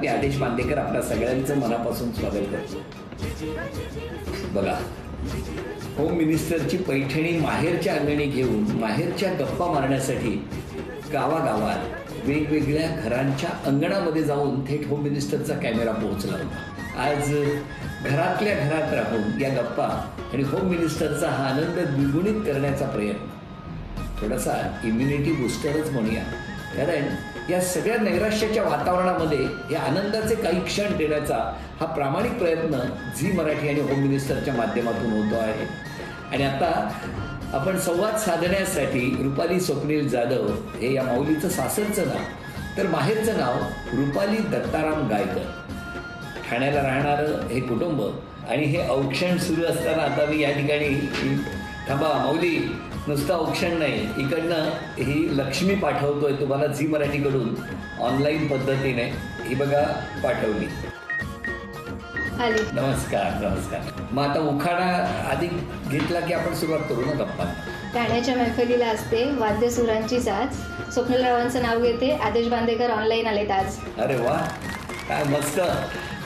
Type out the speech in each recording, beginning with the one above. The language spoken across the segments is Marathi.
मी आदेश बांदेकर आपल्या सगळ्यांचं मनापासून स्वागत करतो. बघा, होम मिनिस्टरची पैठणी माहेरच्या अंगणी घेऊन माहेरच्या गप्पा मारण्यासाठी गावागावात वेगवेगळ्या घरांच्या अंगणामध्ये जाऊन थेट होम मिनिस्टरचा कॅमेरा पोहोचला होता. आज घरातल्या घरात राहून या गप्पा आणि होम मिनिस्टरचा हा आनंद द्विगुणित करण्याचा प्रयत्न, थोडासा इम्युनिटी बूस्टरच म्हणूया. कारण या सगळ्या नैराश्याच्या वातावरणामध्ये या आनंदाचे काही क्षण देण्याचा हा प्रामाणिक प्रयत्न झी मराठी आणि होम मिनिस्टरच्या माध्यमातून होतो आहे. आणि आता आपण संवाद साधण्यासाठी रुपाली स्वप्नील जाधव हे या माऊलीचं सासरचं नाव तर माहेरचं नाव रुपाली दत्ताराम गायकर, ठाण्याला राहणारं हे कुटुंब. आणि हे औक्षण सुरू असताना आता मी या ठिकाणी थांबा माऊली, नुसतं औक्षण नाही, इकडनं ही लक्ष्मी पाठवतोय तुम्हाला झी मराठीकडून ऑनलाईन पद्धतीने. ही बघा पाठवली. नमस्कार नमस्कार. मग आता उखाणा आधी घेतला की आपण सुरुवात करू ना गप्पा. गाण्याच्या मैफलीला असते वाद्यसुरांची साज, स्वप्नीलरावांचं नाव घेते, आदेश बांदेकर ऑनलाईन आलेत आज. अरे वा, काय मस्त,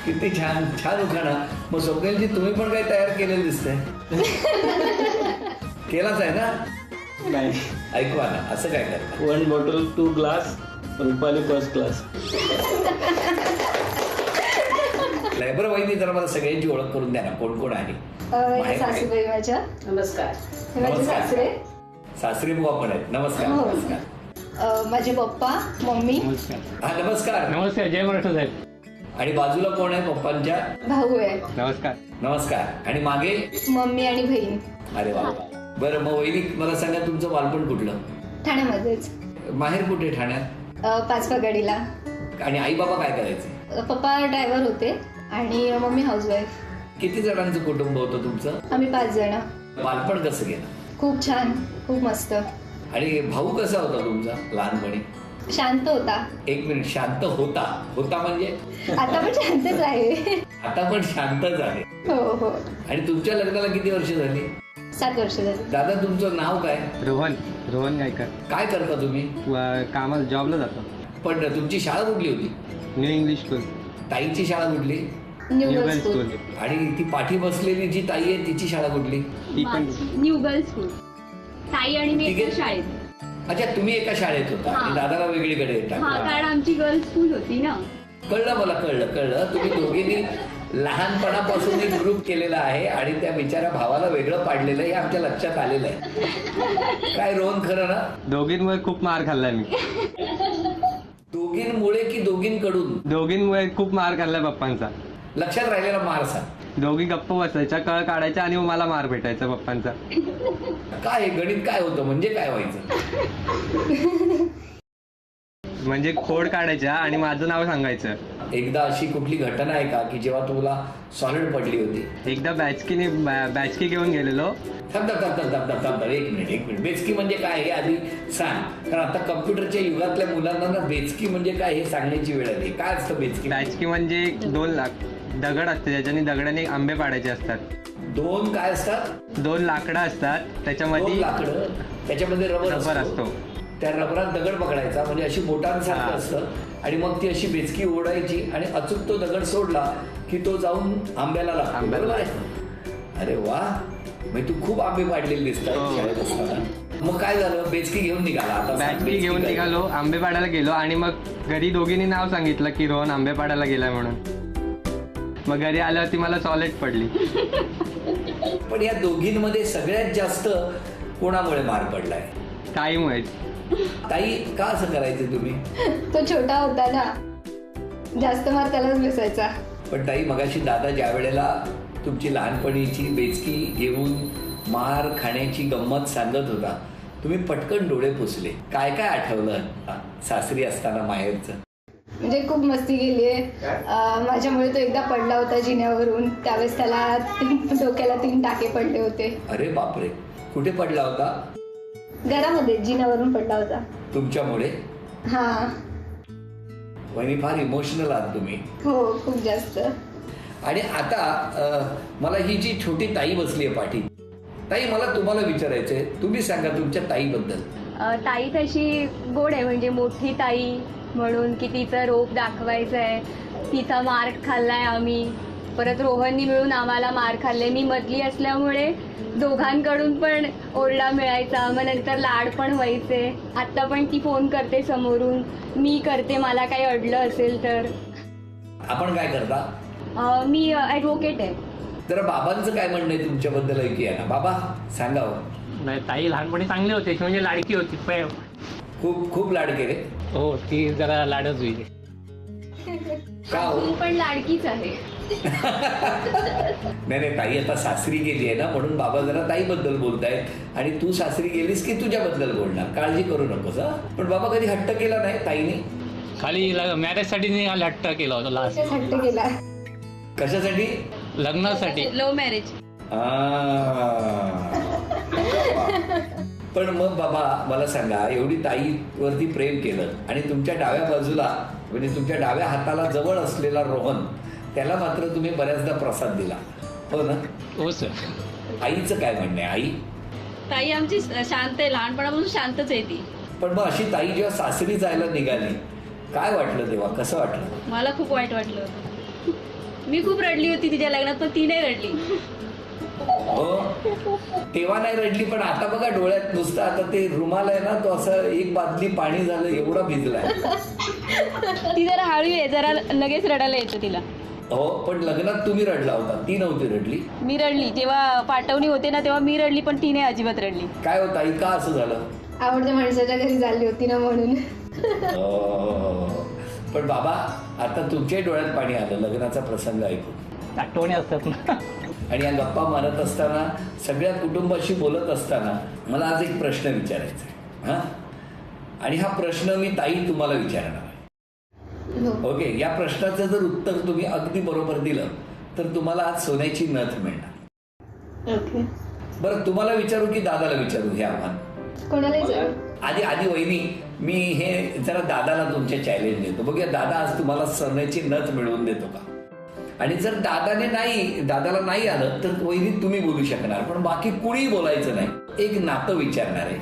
किती छान छान उखाणा. मग स्वप्नीलजी तुम्ही पण काही तयार केलेलं दिसतंय? केलाच आहे ना? नाही, ऐकवा ना, असं काय करता? 1 bottle 2 glass, Rupali first class. बरं वहिनी, जरा मला सगळ्यांची ओळख करून द्या ना, कोण कोण आहे? सासूबाई माझ्या. नमस्कार. माझे सासरे. सासरी बुवा पण आहेत. नमस्कार नमस्कार. माझे पप्पा, मम्मी. नमस्कार. हा नमस्कार. नमस्कार, जय महाराष्ट्र साहेब. आणि बाजूला कोण आहे? पप्पांच्या भाऊ आहे. नमस्कार. नमस्कार. आणि मागे मम्मी आणि बहीण. अरे वा. बरं मग वहिनी, मला सांगा तुमचं बालपण कुठलं? ठाण्यामध्येच. माहेर कुठे ठाण्यात? पाचवागडीला. आणि आई बाबा काय करायचे? पप्पा ड्रायव्हर होते आणि मम्मी हाऊसवाईफ. किती जणांचं कुटुंब होतं तुमचं? आम्ही 5 जण. बालपण कसं गेलं? खूप छान, खूप मस्त. आणि भाऊ कसा होता तुमचा लहानपणी? शांत होता. एक मिनिट, शांत होता? होता म्हणजे? आता पण शांतच आहे. आता पण शांतच आहे. हो हो. आणि तुमच्या लग्नाला किती वर्ष झाली? 7 वर्ष झाली. दादा तुमचं नाव काय? रोहन गायकर. काय करता तुम्ही? कामाला जॉबला जातो. पण तुमची शाळा कुठली होती? New English school. ताईची शाळा कुठली? New new girls girls school. School. आणि ती पाठी बसलेली जी ताई आहे तिची शाळा कुठली? ती पण न्यू गर्ल्स स्कूल. ताई आणि मी ठीक आहे. एका शाळेत. अच्छा, तुम्ही एका शाळेत होता हा. आणि दादाला वेगळीकडे हा, टाकलं. कारण आमची गर्ल्स स्कूल होती ना. कळलं मला, कळलं. तुम्ही दोघींनी लहानपणापासून एक ग्रुप केलेला आहे आणि त्या बिचाऱ्या भावाला वेगळं पाडलेलं आहे हे आमच्या लक्षात आलेलं आहे. काय रोहन, खरं ना? दोघींमुळे खूप मार खाल्लाय मी. दोघींमुळे की दोघींकडून? दोघींमुळे खूप मार खाल्लाय पप्पांचा. लक्षात राहिलेला मार सांग. दोघी गप्प बसायच्या, कळ काढायच्या आणि मला मार भेटायचा पप्पांचा. काय गणित काय होतं, म्हणजे काय व्हायचं? म्हणजे खोड काढायच्या आणि माझं नाव सांगायचं. एकदा अशी कुठली घटना आहे का की जेव्हा तुला सॉलिड पडली होती? एकदा बॅचकी घेऊन गेलेलो. थांब, एक मिनिट. बेचकी म्हणजे काय हे आधी सांग, कारण आता कम्प्युटरच्या युगातल्या मुलांना ना बेचकी म्हणजे काय हे सांगण्याची वेळ आली. काय असतं बेचकी? बॅचकी म्हणजे 2 दगड असते, त्याच्याने दगडाने आंबे पाडायचे असतात. 2 काय असतात? 2 लाकडं असतात, 2 त्याच्यामध्ये लाकडं, त्याच्यामध्ये रबर रबर असतो. त्या रबरात दगड पकडायचा, म्हणजे अशी बोटांसारखं हा. असतं. आणि मग ती अशी बेचकी ओढायची आणि अचूक तो दगड सोडला की तो जाऊन आंब्याला लागतो. आंब्याला बरोबर आहे? अरे वा, म्हणजे तू खूप आंबे पाडलेले दिसतात हो. शाळेत असताना. मग काय झालं? बेचकी घेऊन निघाला. आता सांग, बॅचकी बेचकी घेऊन काय? निघालो, आंबे पाडायला गेलो आणि मग घरी दोघींनी नाव सांगितलं की रोहन आंबे पाडायला गेलाय म्हणून. मग घरी आल्यावरती मला सॉलिड पडली. पण या दोघींमध्ये सगळ्यात जास्त कोणामुळे मार पडलाय? ताईमुळेच. ताई, का असं करायचे तुम्ही? तो छोटा होता ना, जास्त मार त्यालाच बसायचा. पण ताई, मगाशी दादा ज्या वेळेला तुमची लहानपणीची बेचकी घेऊन मार खाण्याची गंमत सांगत होता, तुम्ही पटकन डोळे पुसले. काय काय आठवलं सासरी असताना माहेरचं? म्हणजे खूप मस्ती केली आहे. माझ्यामुळे तो एकदा पडला होता जिन्यावरून. त्यावेळेस त्याला डोक्याला 3 टाके पडले होते. अरे बापरे, कुठे पडला होता? घरामध्ये जिन्यावरून पडला होता. तुमच्यामुळे? हा. वहिनी, फार इमोशनल आहात तुम्ही. हो, खूप जास्त. आणि आता मला ही जी छोटी ताई बसली आहे पाठी, ताई मला तुम्हाला विचारायचंय, तुम्ही सांगा तुमच्या ताईबद्दल. ताई तशी गोड आहे, म्हणजे मोठी ताई म्हणून की तिचं रोप दाखवायचं आहे, तिचा मार खाल्लाय आम्ही. परत रोहननी मिळून आम्हाला मार खाल्ले. मी मधली असल्यामुळे दोघांकडून पण ओरडा मिळायचा. मग नंतर लाड पण व्हायचे. आत्ता पण ती फोन करते समोरून, मी करते मला काही अडलं असेल तर. आपण काय करता? मी ॲडव्होकेट आहे. जरा बाबांचं काय म्हणणं आहे तुमच्याबद्दल ऐकूया ना. बाबा सांगावं. नाही, ताई लहानपणी चांगली होती, म्हणजे लाडकी होती. खूप खूप लाड केले. हो, ती जरा लाडच होईल. का हो? तू पण लाडकीच आहे. नाही, ताई आता सासरी गेली आहे ना, म्हणून बाबा जरा ताईबद्दल बोलतायत. आणि तू सासरी गेलीस की तुझ्याबद्दल बोलणार. काळजी करू नकोस हा. पण बाबा कधी हट्ट केला नाही ताईने? खाली मॅरेजसाठी निघाल हट्ट केला होता लास्ट. हट्ट केला. कशासाठी? लग्नासाठी. Love marriage. पण मग बाबा मला सांगा, एवढी ताईवरती प्रेम केलं आणि तुमच्या डाव्या बाजूला म्हणजे तुमच्या डाव्या हाताला जवळ असलेला रोहन, त्याला मात्र तुम्ही बऱ्याचदा प्रसाद दिला, हो ना? हो सर. आईचं काय म्हणणं आहे? आई ताई आमची शांत आहे, लहानपणापासून शांतच आहे ती. पण मग अशी ताई जेव्हा सासरी जायला निघाली, काय वाटलं तेव्हा? कसं वाटलं? मला खूप वाईट वाटलं. मी खूप रडली होती तिच्या लग्नात, पण ती नाही रडली. हो, तेव्हा नाही रडली, पण आता बघा डोळ्यात नुसतं आता ते रुमाल आहे ना, तो असं एक बादली पाणी झालं एवढा भिजलाय. ती जरा हळू आहे, जरा लगेच रडायला येतं तिला. हो, पण लग्नात तुम्ही रडला होता, ती नव्हती रडली. मी रडली जेव्हा पाठवणी होते ना, तेव्हा मी रडली, पण ती नाही अजिबात रडली. काय होतं आई, का असं झालं? आवडत्या माणसाच्या घरी झाली होती ना म्हणून. पण बाबा आता तुमच्याही डोळ्यात पाणी आलं लग्नाचा प्रसंग ऐकून. आठवणी असतात ना. आणि या गप्पा मारत असताना, सगळ्या कुटुंबाशी बोलत असताना मला आज एक प्रश्न विचारायचा आहे. हा, आणि हा प्रश्न मी ताई तुम्हाला विचारणार आहे. हो. ओके, या प्रश्नाचं जर उत्तर तुम्ही अगदी बरोबर दिलं तर तुम्हाला आज सोन्याची नथ मिळणार. ओके. बरं, तुम्हाला विचारू की दादाला विचारू हे आव्हान? कोणालाही विचारू. आधी वहिनी, मी हे जरा दादाला तुमच्या चॅलेंज देतो. बघूया दादा आज तुम्हाला सोन्याची नथ मिळवून देतो का? आणि जर दादाला नाही आलं तर वहिनी तुम्ही बोलू शकणार, पण बाकी कुणी बोलायचं नाही. एक नातं विचारणार आहे.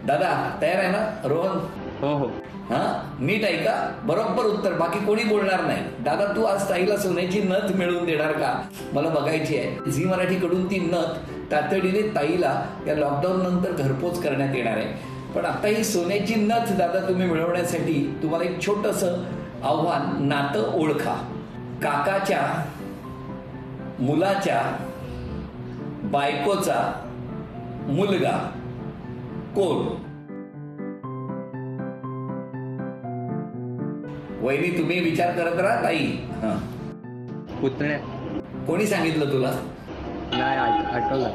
दादा तयार आहे ना? रोहन? हो हो. हा, नीट ऐका, बरोबर उत्तर, बाकी कोणी बोलणार नाही. दादा तू आज ताईला सोन्याची नथ मिळवून देणार का? मला बघायची आहे. झी मराठीकडून ती नथ तातडीने ताईला या लॉकडाऊन नंतर घरपोच करण्यात येणार आहे. पण आता ही सोन्याची नथ दादा तुम्ही मिळवण्यासाठी तुम्हाला एक छोटंसं आव्हान. नातं ओळखा. काकाच्या मुलाच्या बायकोचा मुलगा कोण? वहिनी तुम्ही विचार करत राहा. ताई? हा, पुतण्या. कोणी सांगितलं तुला? नाही आठवलं.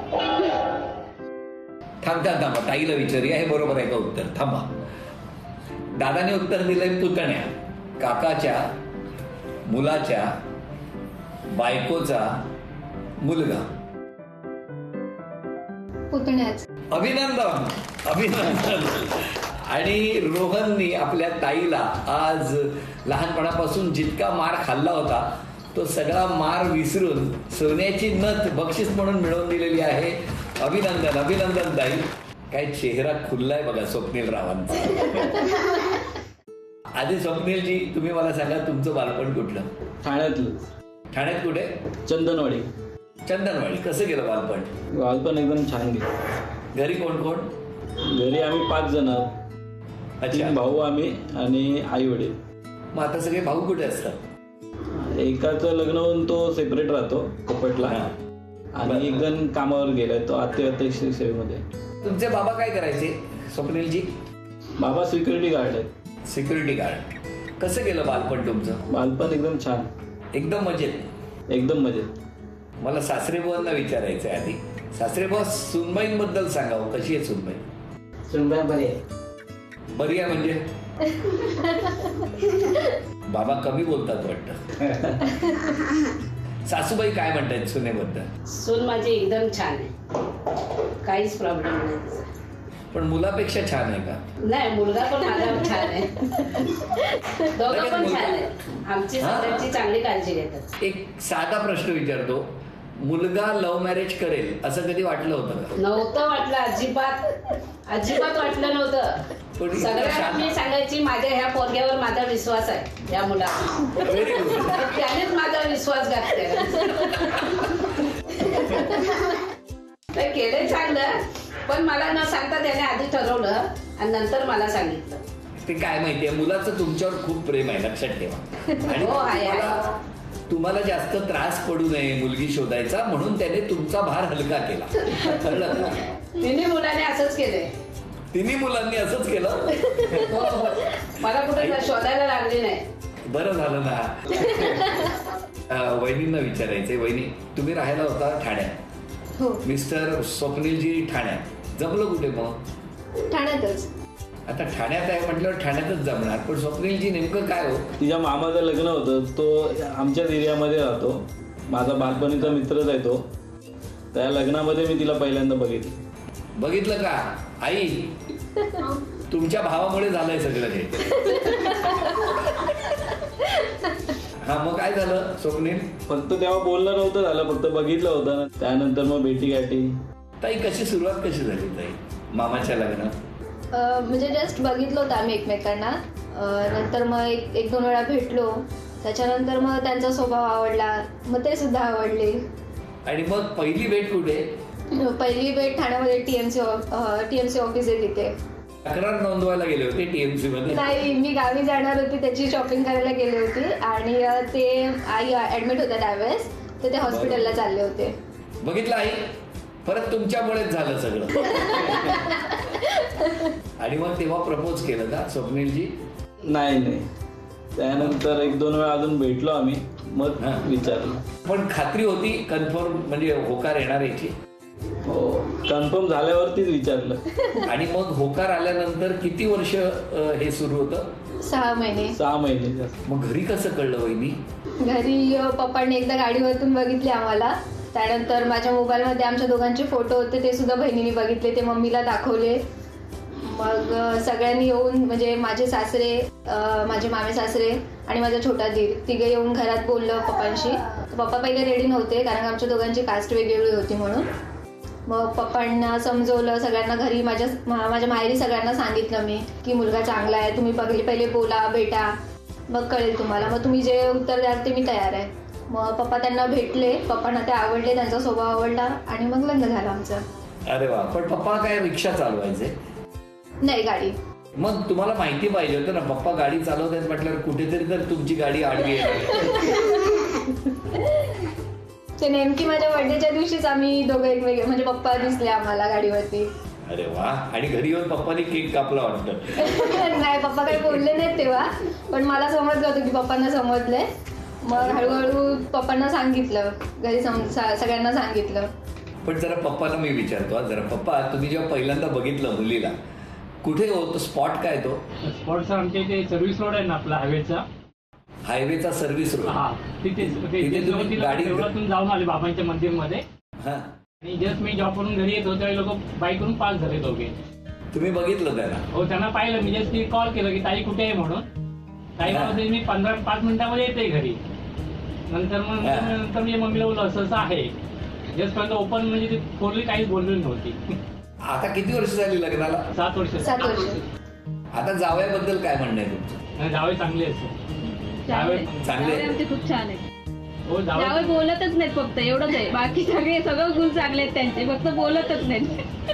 थांबा, ताईला विचारूया हे बरोबर आहे का उत्तर. थांबा. दादाने उत्तर दिलंय पुतण्या. काकाच्या मुलाच्या बायकोचा मुलगा. पुतण्याच. अभिनंदन. आणि रोहननी आपल्या ताईला आज लहानपणापासून जितका मार खाल्ला होता तो सगळा मार विसरून सोन्याची नथ बक्षीस म्हणून मिळवून दिलेली आहे. अभिनंदन ताई. काय चेहरा खुललाय बघा स्वप्नील रावांचा. आधी स्वप्नीलजी तुम्ही मला सांगा, तुमचं बालपण कुठलं? ठाण्यातलं. ठाण्यात कुठे? चंदनवाडी. चंदनवाडी. कसं गेलं बालपण? बालपण एकदम छान गेलं. घरी कोण कोण? घरी आम्ही 5 जण. अच्छा. 3 भाऊ आम्ही आणि आई वडील. मग आता सगळे भाऊ कुठे असतात? एकाचं लग्न होऊन तो सेपरेट राहतो कोपटला, आणि एक जण कामावर गेलाय, तो अत्यावश्यक सेवेमध्ये. तुमचे बाबा काय करायचे स्वप्नीलजी? बाबा सिक्युरिटी गार्ड आहेत. Security guard. कसं गेलं बालपण तुमचं? बालपण एकदम छान. एकदम मजेत. एकदम मजेत. मला सासरेबुवांना विचारायचं आहे आधी. सासरेबुवा, सुनबाईंबद्दल सांगावं, कशी आहे सुनबाई? सुनबाई बरी आहे. बरी आहे म्हणजे? बाबा कमी बोलतात वाटतं. सासूबाई काय म्हणतात सुनेबद्दल? सून माझी एकदम छान आहे, काहीच प्रॉब्लेम नाही. पण मुलापेक्षा छान आहे का? नाही, मुलगा पण माझा छान आहे. दोघं पण छान आहे. आमची सगळ्यांची चांगली काळजी घेतात. एक साधा प्रश्न विचारतो. मुलगा लव्ह मॅरेज करेल असं कधी वाटलं होतं का? नव्हतं वाटलं, अजिबात वाटलं नव्हतं. पण इतकं सगळ्यांना शांत. मी सांगायची माझ्या ह्या पोरग्यावर माझा विश्वास आहे, या मुलावर. Very good. त्यानेच माझा विश्वासघात केला. तर केलंय चांगलं, पण मला न सांगता त्याने आधी ठरवलं आणि नंतर मला सांगितलं. ते काय माहितीये, मुलाचं तुमच्यावर खूप प्रेम आहे, लक्षात ठेवा. आणि हो, आहे. तुम्हाला जास्त त्रास पडू नये मुलगी शोधायचा म्हणून त्याने तुमचा भार हलका केला. कळलं का? तिन्ही मुलाने असंच केलंय. तिन्ही मुलांनी असंच केलं. हो, हो. मला कुठे शोधायला लागली नाही. बरं झालं ना. वहिनींना विचारायचंय. वहिनी, तुम्ही राहायला होता ठाण्यात, हो, मिस्टर स्वप्नीलजी ठाण्यात. जमलं कुठे मग? ठाण्यातच. आता ठाण्यात आहे म्हटल्यावर ठाण्यातच जमणार, पण स्वप्नीलजी नेमकं काय हो? तिच्या मामाचं लग्न होतं, तो आमच्याच एरियामध्ये राहतो, माझा बालपणीचा मित्रच आहे तो. त्या लग्नामध्ये मी तिला पहिल्यांदा बघितलं का आई? तुमच्या भावामुळे झालंय सगळं हे. हा, मग काय झालं स्वप्नील? फक्त तेव्हा बोलणं नव्हतं झालं, फक्त बघितलं होतं. त्यानंतर मग भेटी गाठी. ताई, सुरुवात कशी झाली ताई मामाच्या लग्नात? म्हणजे जस्ट बघितलं होतं आम्ही एकमेकांना. नंतर मग एक दोन वेळा भेटलो. त्याच्यानंतर मग त्यांचा स्वभाव आवडला, मग ते सुद्धा आवडले. आणि मग पहिली भेट कुठे? पहिली भेट ठाण्यामध्ये टीएमसी ऑफिस आहे तिथे. तक्रार नोंदवायला गेले होते टीएमसी मध्ये? नाही, मी गावी जाणार होती, त्याची शॉपिंग करायला गेले होते आणि ते आई ऍडमिट होत्या त्यावेळेस, तर ते हॉस्पिटलला चालले होते. बघितलं आई, परत तुमच्यामुळेच झालं सगळं. आणि मग तेव्हा प्रपोज केलं का स्वप्नीलजी? नाही, त्यानंतर एक दोन वेळा अजून भेटलो आम्ही, मग हा. विचारलं. पण खात्री होती कन्फर्म, म्हणजे होकार येणार याची? हो, कन्फर्म झाल्यावरतीच विचारलं. आणि मग होकार आल्यानंतर किती वर्ष हे सुरू होतं? 6 महिने. 6 महिने. मग घरी कसं कळलं वहिनी? घरी पप्पांनी एकदा गाडीवरतून बघितले आम्हाला. त्यानंतर माझ्या मोबाईलमध्ये आमच्या दोघांचे फोटो होते, ते सुद्धा बहिणीने बघितले, ते मम्मीला दाखवले. मग सगळ्यांनी येऊन, म्हणजे माझे सासरे, माझे मामे सासरे आणि माझा छोटा दीर, तिघे येऊन घरात बोललं पप्पांशी. पप्पा पहिले रेडी नव्हते, कारण आमच्या दोघांची कास्ट वेगवेगळी होती म्हणून. मग पप्पांना समजवलं सगळ्यांना घरी. माझ्या माहेरी सगळ्यांना सांगितलं मी की मुलगा चांगला आहे, तुम्ही पहिले बोला, भेटा, मग कळेल तुम्हाला. मग तुम्ही जे उत्तर द्याल ते मी तयार आहे. मग पप्पा त्यांना भेटले, पप्पांना ते आवडले, त्यांचा स्वभाव आवडला आणि मग लग्न झालं आमचं. अरे वा. पण पप्पा काय रिक्षा चालवायचे? नाही, गाडी. मग तुम्हाला माहिती पाहिजे होतं ना, पप्पा गाडी चालवतात म्हटल्यावर कुठेतरी तर तुमची गाडी आडवी आहे. ते नेमकी माझ्या बर्थडेच्या दिवशीच आम्ही दोघं एकमेकांना, म्हणजे पप्पा दिसले आम्हाला गाडीवरती. अरे वा. आणि घरी येऊन पप्पानी केक कापला वाटतं? नाही, पप्पा काही बोलले नाहीत तेव्हा, पण मला समजलं होतं की पप्पांना समजलंय. मग हळूहळू पप्पांना सांगितलं, घरी सगळ्यांना सांगितलं. पण जरा पप्पाला मी विचारतो, जरा पप्पा, तुम्ही जेव्हा पहिल्यांदा बघितलं मुलीला, कुठे होतो स्पॉट? काय तो स्पॉट? आमच्या इथे सर्व्हिस रोड आहे ना आपला हायवेचा सर्व्हिस रोड? हा, तिथे तुम्ही गाडी देवळातून जाऊन आले बाबांच्या मंदिरमध्ये. हा. आणि जस्ट मी जॉब करून घरी येत होतो, त्यावेळी लोक बाईकवरून पास झाले दोघे. तुम्ही बघितलं त्याला? हो, त्यांना पाहिलं. मी जस्ट कॉल केलं की ताई कुठे आहे म्हणून. ताई म्हणते मी 5 मिनिटामध्ये येते घरी. नंतर मी मम्मीला बोललो असं आहे. जस्ट पर्यंत ओपन, म्हणजे ती फोरली काहीच बोललेली नव्हती. आता किती वर्ष झाली लग्नाला? 7 वर्ष. 7 वर्ष. आता जावयाबद्दल काय म्हणणं आहे तुमचं? जावे चांगले असते. चांगले आहे? आमचे खूप छान आहे. हो, जावई बोलतच नाहीत, फक्त एवढंच आहे. बाकी सगळं गुण चांगले आहेत त्यांचे, फक्त बोलतच नाहीत.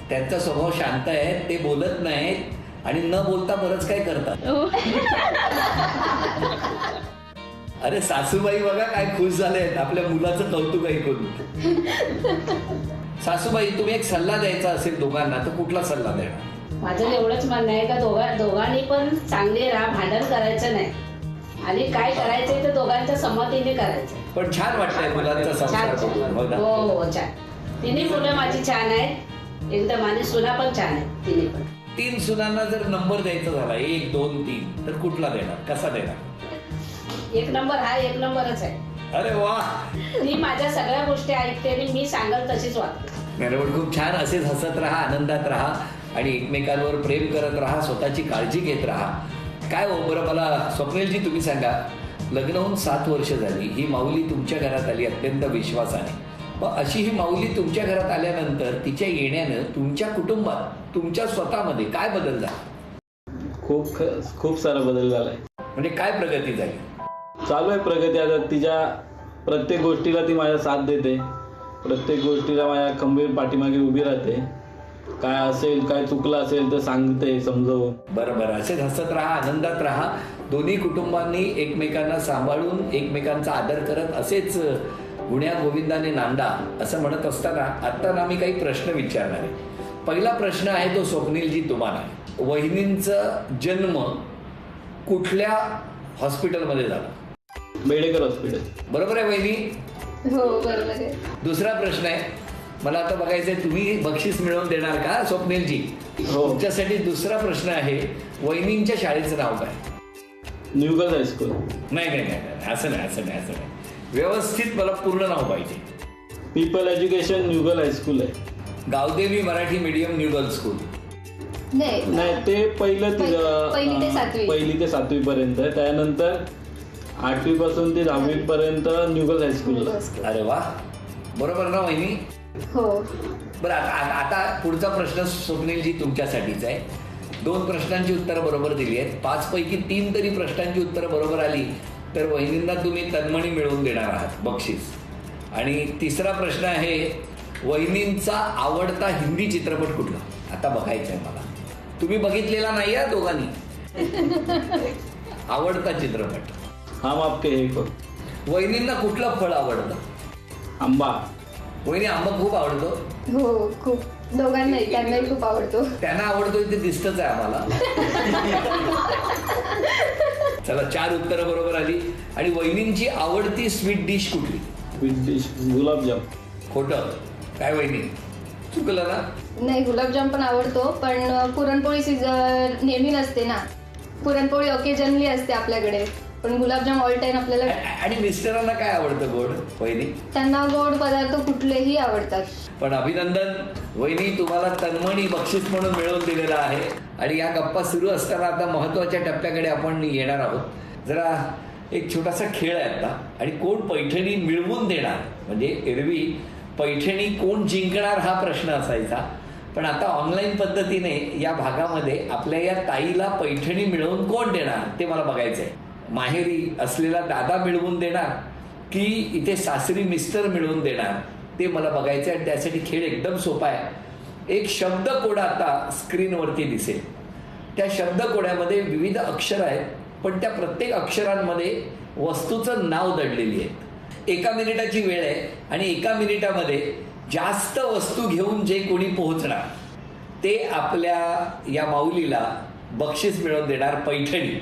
त्यांचा स्वभाव शांत आहे, ते बोलत नाहीत आणि न बोलता बरंच काय करतात. हो. अरे सासूबाई बघा काय खुश झाले आहेत आपल्या मुलाचं कौतुक ऐकून. सासूबाई, तुम्ही एक सल्ला द्यायचा असेल दोघांना, तर कुठला सल्ला देणार? माझं एवढंच म्हणणं आहे का दोघांनी पण चांगले राहा, भांडण करायचं नाही. आणि काय करायचंय ते दोघांच्या संमतीने करायचं. पण छान वाटतंय मुलांचा संसार बघून, हो ना? हो, छान. तिन्ही मुलं माझी छान आहेत एकदम, आणि सुना पण छान आहेत तिन्ही पण. 3 सुनांना जर नंबर द्यायचा झाला, 1, 2, 3, तर कुठला देणार? कसा देणार? 1 नंबर हा 1 नंबरच आहे. अरे वा. ती माझ्या सगळ्या गोष्टी ऐकते आणि मी सांगल तशीच वागते. बरोबर. खूप छान. असेच हसत राहा, आनंदात राहा आणि एकमेकांवर प्रेम करत राहा, स्वतःची काळजी घेत राहा. काय हो बरं, मला स्वप्नीलजी तुम्ही सांगा, लग्न होऊन 7 वर्ष झाली, ही माऊली तुमच्या घरात आली अत्यंत विश्वासाने. मग अशी ही माऊली तुमच्या घरात आल्यानंतर तिच्या येण्यानं तुमच्या कुटुंबात, तुमच्या स्वतःमध्ये काय बदल झाला? खूप सारा बदल झालाय. म्हणजे काय प्रगती झाली? चालू आहे प्रगती. आता तिच्या प्रत्येक गोष्टीला ती माझ्या साथ देते, प्रत्येक गोष्टीला माझ्या खंबीर पाठीमागे उभी राहते. काय असेल, काय चुकलं असेल तर सांगते, समजवून. बरोबर. असेच हसत राहा, आनंदात राहा. दोन्ही कुटुंबांनी एकमेकांना सांभाळून, एकमेकांचा आदर करत असेच गुण्या गोविंदाने नांदा असं म्हणत असताना आता ना मी काही प्रश्न विचारणार आहे. पहिला प्रश्न आहे तो स्वप्नीलजी तुम्हाला. वहिनींचा जन्म कुठल्या हॉस्पिटलमध्ये झाला? बेडेकर हॉस्पिटल. बरोबर आहे वहिनी? हो बरोबर आहे. दुसरा प्रश्न आहे, मला आता बघायचंय तुम्ही बक्षीस मिळवून देणार का स्वप्नीलजी? हो. तुमच्यासाठी दुसरा प्रश्न आहे, वहिनींच्या शाळेचं नाव काय? New girls high school. नाही नाही नाही, असं नाही. व्यवस्थित मला पूर्ण नाव पाहिजे. People education new girls high school आहे. Gavdevi Marathi medium new girls school. नाही, ते पहिली ते 7वी पर्यंत. त्यानंतर 8वी पासून ते 10वी पर्यंत न्यू गर्ल्स हायस्कूल. अरे वा, बरोबर ना वहिनी? हो. बरं, आता पुढचा प्रश्न स्वप्नीलजी तुमच्यासाठीच आहे. 2 प्रश्नांची उत्तरं बरोबर दिली आहेत. 5 पैकी 3 तरी प्रश्नांची उत्तरं बरोबर आली तर वहिनींना तुम्ही तन्मणी मिळवून देणार आहात बक्षीस. आणि तिसरा प्रश्न आहे, वहिनींचा आवडता हिंदी चित्रपट कुठला? आता बघायचा आहे मला. तुम्ही बघितलेला नाही या दोघांनी. आवडता चित्रपट. हम आपके हे को. वहिनींना कुठलं फळ आवडतं? आंबा. वहिनी आंबा खूप आवडतो. हो खूप. दोघांनाही, त्यांनाही खूप आवडतो. त्यांना आवडतो ते दिसतच आहे आम्हाला. चला, 4 उत्तरं बरोबर आली. आणि वहिनींची आवडती स्वीट डिश कुठली? स्वीट डिश गुलाबजाम. खोटं काय वहिनी? चुकलं ना? नाही, गुलाबजाम पण आवडतो, पण पुरणपोळी नेहमी नसते ना. पुरणपोळी ओकेजनली असते आपल्याकडे, पण गुलाबजाम ऑल टाइम आपल्याला. आणि मिस्टरांना काय आवडतं गोड वहिनी? त्यांना गोड पदार्थ कुठलेही आवडतात. पण अभिनंदन वहिनी, तुम्हाला तन्मणी बक्षीस म्हणून मिळवून दिलेला आहे. आणि या गप्पा सुरू असताना आता महत्वाच्या टप्प्याकडे आपण येणार आहोत. जरा एक छोटासा खेळ आहे आता. आणि कोण पैठणी मिळवून देणार, म्हणजे एरवी पैठणी कोण जिंकणार हा प्रश्न असायचा. पण आता ऑनलाईन पद्धतीने या भागामध्ये आपल्या या ताईला पैठणी मिळवून कोण देणार ते मला बघायचंय. माहेरी असलेला दादा मिळवून देणार की इथे सासरी मिस्टर मिळवून देणार ते मला बघायचं आहे. आणि त्यासाठी खेळ एकदम सोपा आहे. एक शब्दकोड आता स्क्रीनवरती दिसेल. त्या शब्दकोड्यामध्ये विविध अक्षर आहेत, पण त्या प्रत्येक अक्षरांमध्ये वस्तूचं नाव दडलेली आहे. 1 मिनिटाची वेळ आहे आणि 1 मिनिटामध्ये जास्त वस्तू घेऊन जे कोणी पोहोचणार ते आपल्या या माऊलीला बक्षीस मिळवून देणार पैठणी.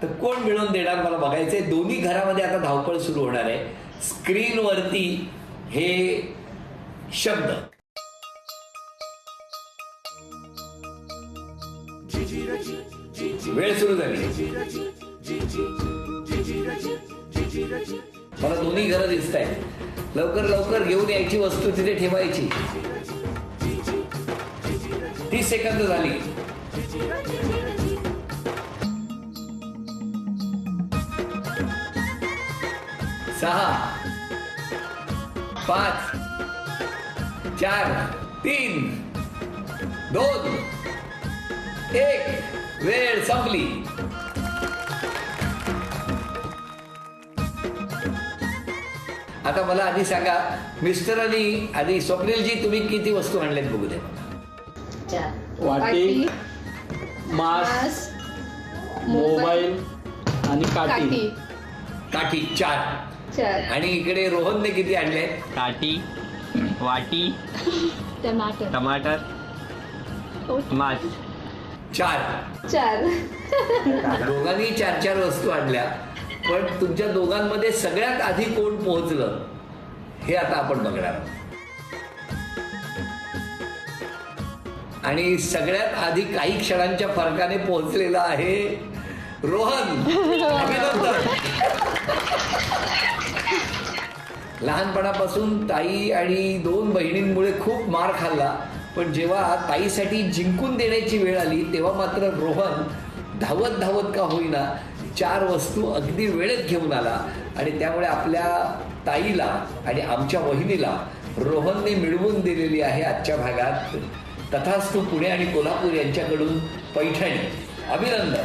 तर कोण मिळवून देणार मला बघायचंय. दोन्ही घरामध्ये आता धावपळ सुरू होणार आहे. स्क्रीनवरती हे शब्द. वेळ सुरू झाली. मला दोन्ही घरं दिसत आहेत. लवकर लवकर घेऊन यायची, वस्तू तिथे ठेवायची. 30 सेकंद झाली. 6 5 4 3 2 1 वेळ संपली. आता मला आधी सांगा, मिस्टर आणि आधी स्वप्नीलजी तुम्ही किती वस्तू आणल्यात बघू द्या. वाटी, मास, मोबाईल आणि काठी. काठी 4. 4. आणि इकडे रोहनने किती आणले? काठी, वाटी, टमाटर, टमाटर, मास. 4. दोघांनी 4 वस्तू आणल्या. पण तुमच्या दोघांमध्ये सगळ्यात आधी कोण पोहोचलं हे आता आपण बघणार आहोत. आणि सगळ्यात आधी काही क्षणांच्या फरकाने पोहोचलेला आहे रोहन. अभिनंदन. लहानपणापासून ताई आणि 2 बहिणींमुळे खूप मार खाल्ला, पण जेव्हा ताईसाठी जिंकून देण्याची वेळ आली तेव्हा मात्र रोहन धावत धावत का होईना 4 वस्तू अगदी वेळेत घेऊन आला आणि त्यामुळे आपल्या ताईला आणि आमच्या वहिनीला रोहनने मिळवून दिलेली आहे आजच्या भागात तथास्तु पुणे आणि कोल्हापूर यांच्याकडून पैठणी. अभिनंदन.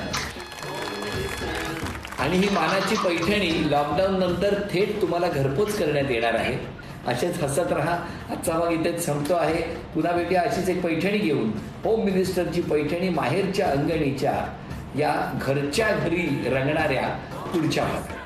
आणि ही मानाची पैठणी लॉकडाऊन नंतर थेट तुम्हाला घरपोच करण्यात येणार आहे. असेच हसत राहा. आजचा भाग इथेच संपतो आहे. पुन्हा भेटूया अशीच एक पैठणी घेऊन. होम मिनिस्टरची पैठणी माहेरच्या अंगणीच्या या घरच्या घरी रंगणाऱ्या पुढच्या भागात.